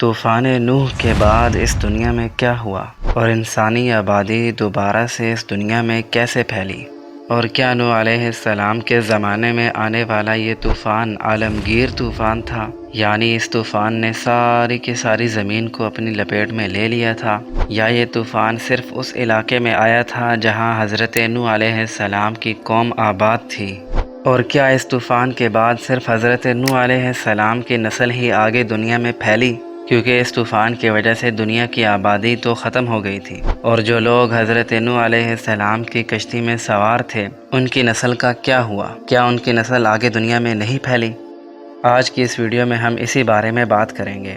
طوفان نوح کے بعد اس دنیا میں کیا ہوا اور انسانی آبادی دوبارہ سے اس دنیا میں کیسے پھیلی، اور کیا نوح علیہ السلام کے زمانے میں آنے والا یہ طوفان عالمگیر طوفان تھا، یعنی اس طوفان نے ساری کی ساری زمین کو اپنی لپیٹ میں لے لیا تھا، یا یہ طوفان صرف اس علاقے میں آیا تھا جہاں حضرت نوح علیہ السلام کی قوم آباد تھی، اور کیا اس طوفان کے بعد صرف حضرت نوح علیہ السلام کی نسل ہی آگے دنیا میں پھیلی، کیونکہ اس طوفان کی وجہ سے دنیا کی آبادی تو ختم ہو گئی تھی، اور جو لوگ حضرت نوح علیہ السلام کی کشتی میں سوار تھے ان کی نسل کا کیا ہوا؟ کیا ان کی نسل آگے دنیا میں نہیں پھیلی؟ آج کی اس ویڈیو میں ہم اسی بارے میں بات کریں گے۔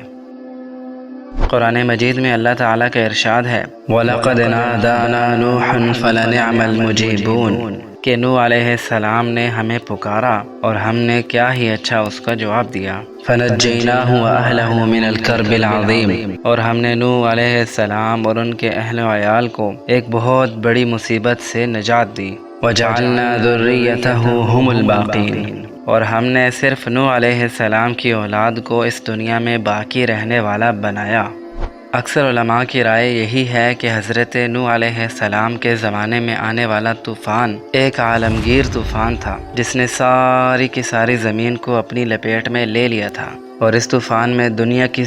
قرآن مجید میں اللہ تعالیٰ کا ارشاد ہے وَلَقَدْ نَادَانَا نُوحٌ فَلَنِعْمَ الْمُجِيبُونَ کہ نوح علیہ السلام نے ہمیں پکارا اور ہم نے کیا ہی اچھا اس کا جواب دیا۔ فَنَجَّيْنَاهُ وَأَهْلَهُ مِنَ الْكَرْبِ الْعَظِيمِ اور ہم نے نوح علیہ السلام اور ان کے اہل و عیال کو ایک بہت بڑی مصیبت سے نجات دی۔ وَجَعَلْنَا ذُرِّيَّتَهُ هُمُ الْبَاقِينَ اور ہم نے صرف نوح علیہ السلام کی اولاد کو اس دنیا میں باقی رہنے والا بنایا۔ اکثر علماء کی رائے یہی ہے کہ حضرت نوح علیہ السلام کے زمانے میں آنے والا طوفان ایک عالمگیر طوفان تھا جس نے ساری کی ساری زمین کو اپنی لپیٹ میں لے لیا تھا، اور اس طوفان میں دنیا کی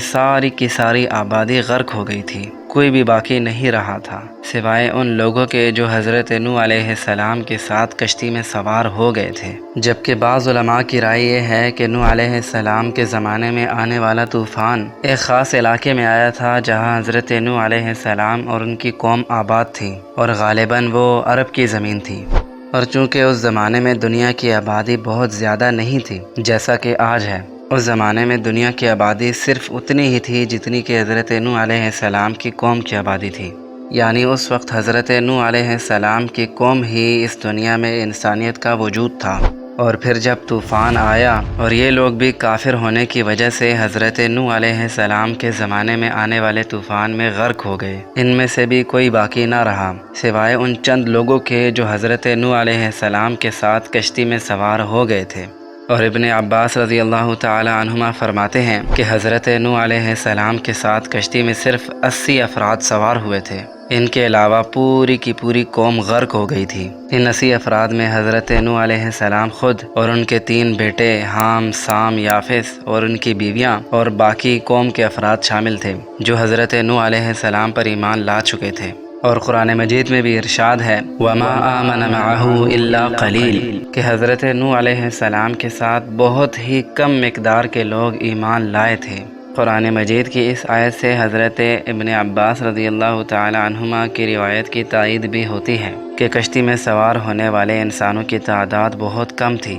ساری آبادی غرق ہو گئی تھی، کوئی بھی باقی نہیں رہا تھا سوائے ان لوگوں کے جو حضرت نوح علیہ السلام کے ساتھ کشتی میں سوار ہو گئے تھے۔ جبکہ بعض علماء کی رائے یہ ہے کہ نوح علیہ السلام کے زمانے میں آنے والا طوفان ایک خاص علاقے میں آیا تھا جہاں حضرت نوح علیہ السلام اور ان کی قوم آباد تھی، اور غالباً وہ عرب کی زمین تھی، اور چونکہ اس زمانے میں دنیا کی آبادی بہت زیادہ نہیں تھی جیسا کہ آج ہے، اس زمانے میں دنیا کی آبادی صرف اتنی ہی تھی جتنی کہ حضرت نوح علیہ السلام کی قوم کی آبادی تھی، یعنی اس وقت حضرت نوح علیہ السلام کی قوم ہی اس دنیا میں انسانیت کا وجود تھا۔ اور پھر جب طوفان آیا اور یہ لوگ بھی کافر ہونے کی وجہ سے حضرت نوح علیہ السلام کے زمانے میں آنے والے طوفان میں غرق ہو گئے، ان میں سے بھی کوئی باقی نہ رہا سوائے ان چند لوگوں کے جو حضرت نوح علیہ السلام کے ساتھ کشتی میں سوار ہو گئے تھے۔ اور ابن عباس رضی اللہ تعالی عنہما فرماتے ہیں کہ حضرت نوح علیہ السلام کے ساتھ کشتی میں صرف 80 افراد سوار ہوئے تھے، ان کے علاوہ پوری کی پوری قوم غرق ہو گئی تھی۔ ان 80 افراد میں حضرت نوح علیہ السلام خود اور ان کے 3 بیٹے حام، سام، یافس اور ان کی بیویاں اور باقی قوم کے افراد شامل تھے جو حضرت نوح علیہ السلام پر ایمان لا چکے تھے۔ اور قرآن مجید میں بھی ارشاد ہے وَمَا آمَنَ مَعَهُ إِلَّا قَلِيلٌ کہ حضرت نوح علیہ السلام کے ساتھ بہت ہی کم مقدار کے لوگ ایمان لائے تھے۔ قرآن مجید کی اس آیت سے حضرت ابن عباس رضی اللہ تعالی عنہما کی روایت کی تائید بھی ہوتی ہے کہ کشتی میں سوار ہونے والے انسانوں کی تعداد بہت کم تھی،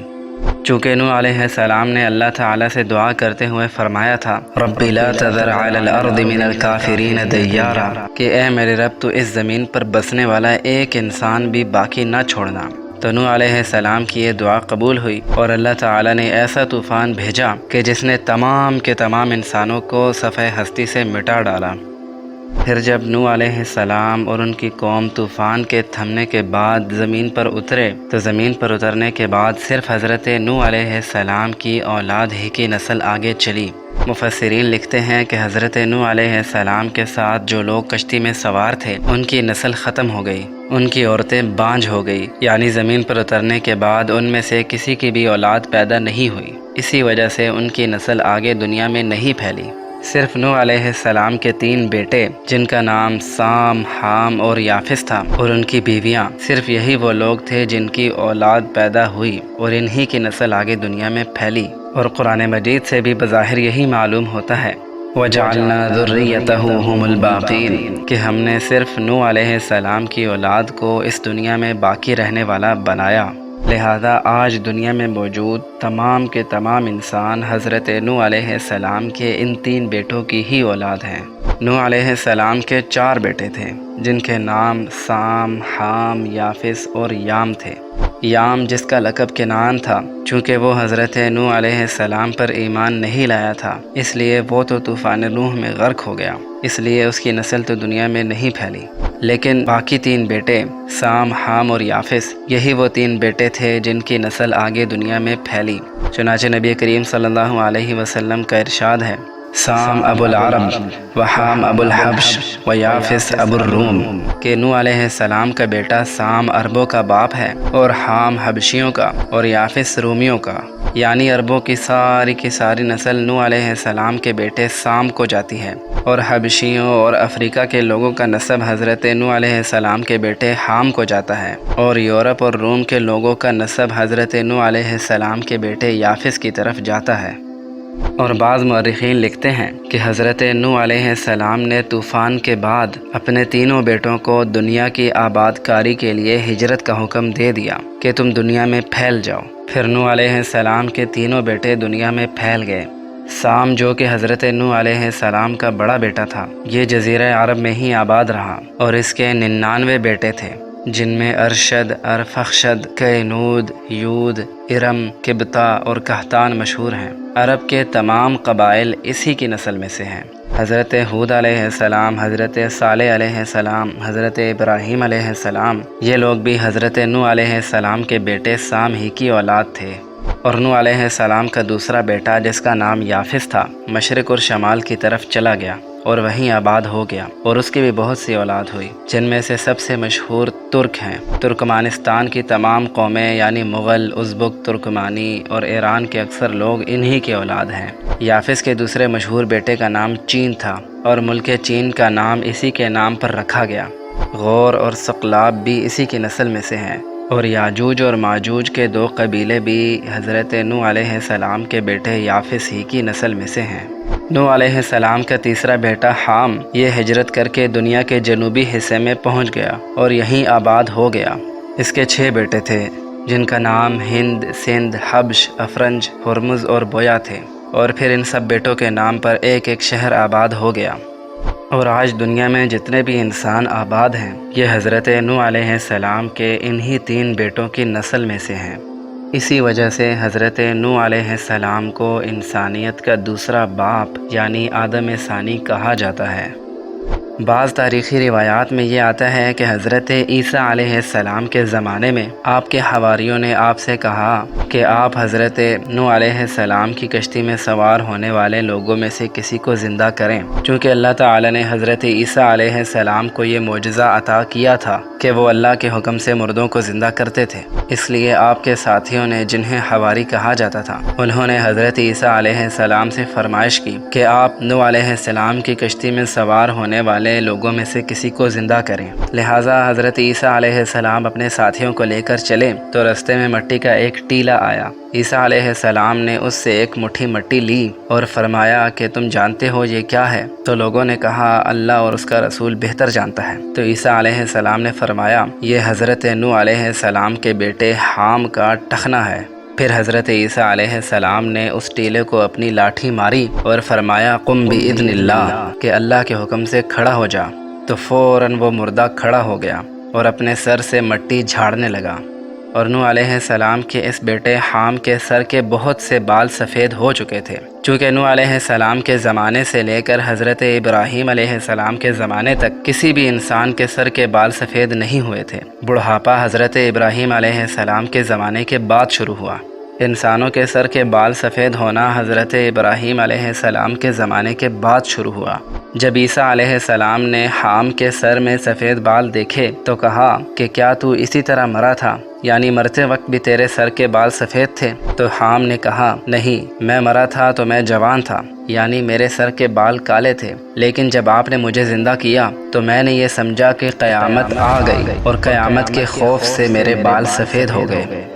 چونکہ نوح علیہ السلام نے اللہ تعالیٰ سے دعا کرتے ہوئے فرمایا تھا رب لا تذر علی الارض من الکافرین دیارا کہ اے میرے رب تو اس زمین پر بسنے والا ایک انسان بھی باقی نہ چھوڑنا۔ تو نوح علیہ السلام کی یہ دعا قبول ہوئی اور اللہ تعالیٰ نے ایسا طوفان بھیجا کہ جس نے تمام کے تمام انسانوں کو صفحہ ہستی سے مٹا ڈالا۔ پھر جب نوح علیہ السلام اور ان کی قوم طوفان کے تھمنے کے بعد زمین پر اترے تو زمین پر اترنے کے بعد صرف حضرت نوح علیہ السلام کی اولاد ہی کی نسل آگے چلی۔ مفسرین لکھتے ہیں کہ حضرت نوح علیہ السلام کے ساتھ جو لوگ کشتی میں سوار تھے ان کی نسل ختم ہو گئی، ان کی عورتیں بانجھ ہو گئی، یعنی زمین پر اترنے کے بعد ان میں سے کسی کی بھی اولاد پیدا نہیں ہوئی، اسی وجہ سے ان کی نسل آگے دنیا میں نہیں پھیلی۔ صرف نوح علیہ السلام کے 3 بیٹے جن کا نام سام، حام اور یافس تھا، اور ان کی بیویاں، صرف یہی وہ لوگ تھے جن کی اولاد پیدا ہوئی اور انہی کی نسل آگے دنیا میں پھیلی۔ اور قرآن مجید سے بھی بظاہر یہی معلوم ہوتا ہے وَجَعَلْنَا ذُرِّيَّتَهُ هُمُ الْبَاقِينَ کہ ہم نے صرف نوح علیہ السلام کی اولاد کو اس دنیا میں باقی رہنے والا بنایا۔ لہذا آج دنیا میں موجود تمام کے تمام انسان حضرت نوح علیہ السلام کے ان 3 بیٹوں کی ہی اولاد ہیں۔ نوح علیہ السلام کے 4 بیٹے تھے جن کے نام سام، حام، یافس اور یام تھے۔ یام جس کا لقب کنعان تھا، چونکہ وہ حضرت نوح علیہ السلام پر ایمان نہیں لایا تھا اس لیے وہ تو طوفان نوح میں غرق ہو گیا، اس لیے اس کی نسل تو دنیا میں نہیں پھیلی۔ لیکن باقی 3 بیٹے سام، حام اور یافس، یہی وہ 3 بیٹے تھے جن کی نسل آگے دنیا میں پھیلی۔ چنانچہ نبی کریم صلی اللہ علیہ وسلم کا ارشاد ہے سام ابو العرب و حام ابو الحبش و یافس ابو الروم کہ نوح علیہ السلام کا بیٹا سام عربوں کا باپ ہے اور حام حبشیوں کا اور یافس رومیوں کا، یعنی عربوں کی ساری نسل نوح علیہ السلام کے بیٹے سام کو جاتی ہے، اور حبشیوں اور افریقہ کے لوگوں کا نسب حضرت نوح علیہ السلام کے بیٹے حام کو جاتا ہے، اور یورپ اور روم کے لوگوں کا نسب حضرت نوح علیہ السلام کے بیٹے یافس کی طرف جاتا ہے۔ اور بعض مورخین لکھتے ہیں کہ حضرت نوح علیہ السلام نے طوفان کے بعد اپنے تینوں بیٹوں کو دنیا کی آباد کاری کے لیے ہجرت کا حکم دے دیا کہ تم دنیا میں پھیل جاؤ۔ پھر نوح علیہ السلام کے تینوں بیٹے دنیا میں پھیل گئے۔ سام جو کہ حضرت نوح علیہ السلام کا بڑا بیٹا تھا، یہ جزیرہ عرب میں ہی آباد رہا، اور اس کے 99 بیٹے تھے، جن میں ارشد، ارفخشد، کینود، یود، ارم، کبتا اور کہتان مشہور ہیں۔ عرب کے تمام قبائل اسی کی نسل میں سے ہیں۔ حضرت ہود علیہ السلام، حضرت صالح علیہ السلام، حضرت ابراہیم علیہ السلام، یہ لوگ بھی حضرت نوح علیہ السلام کے بیٹے سام ہی کی اولاد تھے۔ اور نوح علیہ السلام کا دوسرا بیٹا جس کا نام یافس تھا، مشرق اور شمال کی طرف چلا گیا اور وہیں آباد ہو گیا، اور اس کی بھی بہت سی اولاد ہوئی، جن میں سے سب سے مشہور ترک ہیں۔ ترکمانستان کی تمام قومیں یعنی مغل، ازبک، ترکمانی اور ایران کے اکثر لوگ انہی کے اولاد ہیں۔ یافس کے دوسرے مشہور بیٹے کا نام چین تھا، اور ملک چین کا نام اسی کے نام پر رکھا گیا۔ غور اور ثقلاب بھی اسی کی نسل میں سے ہیں، اور یاجوج اور ماجوج کے 2 قبیلے بھی حضرت نوح علیہ السلام کے بیٹے یافس ہی کی نسل میں سے ہیں۔ نوح علیہ السلام کا تیسرا بیٹا حام یہ ہجرت کر کے دنیا کے جنوبی حصے میں پہنچ گیا اور یہیں آباد ہو گیا۔ اس کے 6 بیٹے تھے، جن کا نام ہند، سندھ، حبش، افرنج، ہرمز اور بویا تھے، اور پھر ان سب بیٹوں کے نام پر ایک ایک شہر آباد ہو گیا۔ اور آج دنیا میں جتنے بھی انسان آباد ہیں، یہ حضرت نوح علیہ السلام کے انہی 3 بیٹوں کی نسل میں سے ہیں۔ اسی وجہ سے حضرت نوح علیہ السلام کو انسانیت کا دوسرا باپ یعنی آدم ثانی کہا جاتا ہے۔ بعض تاریخی روایات میں یہ آتا ہے کہ حضرت عیسیٰ علیہ السلام کے زمانے میں آپ کے حواریوں نے آپ سے کہا کہ آپ حضرت نوح علیہ السلام کی کشتی میں سوار ہونے والے لوگوں میں سے کسی کو زندہ کریں، چونکہ اللہ تعالی نے حضرت عیسیٰ علیہ السلام کو یہ معجزہ عطا کیا تھا کہ وہ اللہ کے حکم سے مردوں کو زندہ کرتے تھے۔ اس لیے آپ کے ساتھیوں نے، جنہیں حواری کہا جاتا تھا، انہوں نے حضرت عیسیٰ علیہ السلام سے فرمائش کی کہ آپ نوح علیہ السلام کی کشتی میں سوار ہونے والے لوگوں میں سے کسی کو زندہ کریں۔ لہٰذا حضرت عیسیٰ علیہ السلام اپنے ساتھیوں کو لے کر چلے تو رستے میں مٹی کا ایک ٹیلا آیا۔ عیسیٰ علیہ السلام نے اس سے ایک مٹھی مٹی لی اور فرمایا کہ تم جانتے ہو یہ کیا ہے؟ تو لوگوں نے کہا اللہ اور اس کا رسول بہتر جانتا ہے۔ تو عیسیٰ علیہ السلام نے فرمایا یہ حضرت نوح علیہ السلام کے بیٹے حام کا ٹخنا ہے۔ پھر حضرت عیسیٰ علیہ السلام نے اس ٹیلے کو اپنی لاٹھی ماری اور فرمایا قم بإذن اللہ، کہ اللہ کے حکم سے کھڑا ہو جا۔ تو فوراً وہ مردہ کھڑا ہو گیا اور اپنے سر سے مٹی جھاڑنے لگا۔ اور نوح علیہ السلام کے اس بیٹے حام کے سر کے بہت سے بال سفید ہو چکے تھے، چونکہ نوح علیہ السلام کے زمانے سے لے کر حضرت ابراہیم علیہ السلام کے زمانے تک کسی بھی انسان کے سر کے بال سفید نہیں ہوئے تھے۔ بڑھاپا حضرت ابراہیم علیہ السلام کے زمانے کے بعد شروع ہوا۔ انسانوں کے سر کے بال سفید ہونا حضرت ابراہیم علیہ السلام کے زمانے کے بعد شروع ہوا۔ جب عیسیٰ علیہ السلام نے حام کے سر میں سفید بال دیکھے تو کہا کہ کیا تو اسی طرح مرا تھا، یعنی مرتے وقت بھی تیرے سر کے بال سفید تھے؟ تو حام نے کہا نہیں، میں مرا تھا تو میں جوان تھا، یعنی میرے سر کے بال کالے تھے، لیکن جب آپ نے مجھے زندہ کیا تو میں نے یہ سمجھا کہ قیامت آ گئی اور قیامت کے خوف سے میرے بال سفید ہو گئے۔